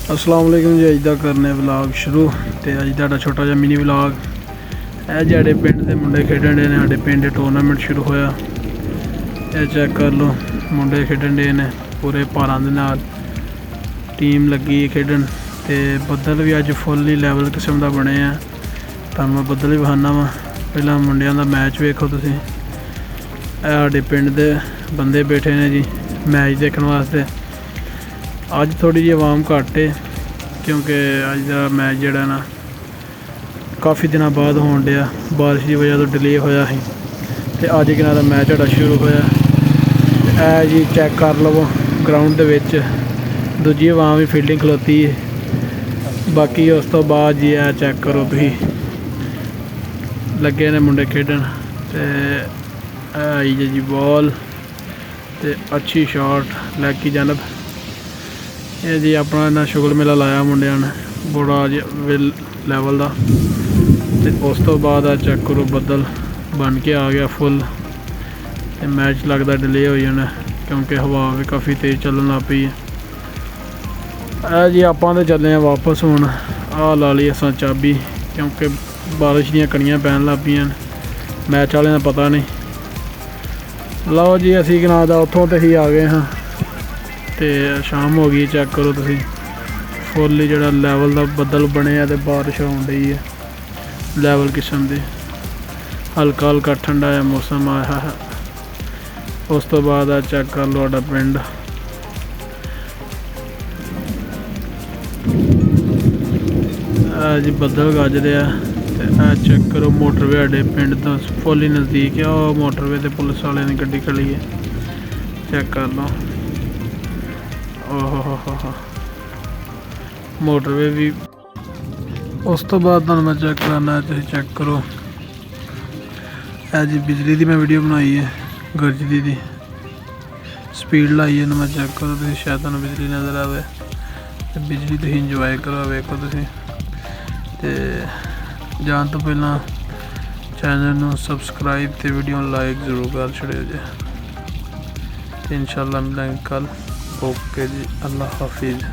अस्सलाम वालेकुम जी। अज का करने व्लॉग शुरू। तो अज का छोटा जिहा मिनी व्लॉग है। जेडे पिंड के मुंडे खेडन डे ने, साडे पिंड टूरनामेंट शुरू होया। यह चेक कर लो, मुंडे खेडन डे ने पूरे भारां दे नाल, टीम लगी खेडन। तो बदल भी अज फुल ही लैवल किस्म का बने हैं। तो मैं बदल भी विखाना वा। पहला मुंडियां दा मैच वेखो तुसीं। साडे पिंड दे बंदे बैठे ने जी मैच देखने वास्ते। अज थोड़ी जी आवाम घट है क्योंकि अज का मैच जोड़ा ना काफ़ी दिनों बाद होन दिया, बारिश की वजह तो डिले होया ही। तो अज किना मैच जोड़ा शुरू होया। ऐ जी चेक कर लवो ग्राउंड दे विच दूजी आवाम भी फील्डिंग खलोती है। बाकी उस तो बाद जी ऐ चेक करो तुसीं, लगे ने मुंडे खेडन। ते आई जी बॉल ते अच्छी शॉट लैग की जानब। ये जी अपना इन्ना शुगर मेला लाया मुंडिया ने बड़ा जी लैवल का। तो उस तो बाद चेक करो बदल बन के आ गया फुल। ते मैच लगता डिले हो जाना क्योंकि हवा भी काफ़ी तेज़ चलन लग पई है। जी आप तो चले वापस हुण। आ ला ली असां चाबी क्योंकि बारिश दियां कड़ियां पैन लग पईयां ने। मैच वाले का पता नहीं। लो जी असी कना दा उत्थों तो ही आ गए हाँ। तो शाम हो गई। चेक करो तुसीं फुल ही जोड़ा लैवल का बदल बने तो बारिश आउण डई है लैवल किस्म की। हल्का हल्का ठंडा है मौसम आया है। उस तो बाद चेक कर लो साडा पिंड। जी बदल गज रहा है। चेक करो मोटरवे साडे पिंड तो फुल ही नज़दीक है। वो मोटरवे ते पुलिस वाले ने गड्डी खड़ी है। चेक कर लो ओहो मोटरवे भी। उस तो बाद तुहानूं मैं चेक कराना है, तुसीं चेक करो। है जी बिजली की मैं वीडियो बनाई है, गरजदी दी स्पीड लाई है। मैं चेक करो तुसीं, शायद तुहानूं बिजली नज़र आवे। तो बिजली तुसीं इंजॉय करो, वेखो तुसीं। ते जान तो पहला चैनल नूं सबसक्राइब ते वीडियो लाइक जरूर कर छड़ियो जे। तो इंशाअल्लाह मिलांगे कल। ओके जी, अल्लाह हाफिज़।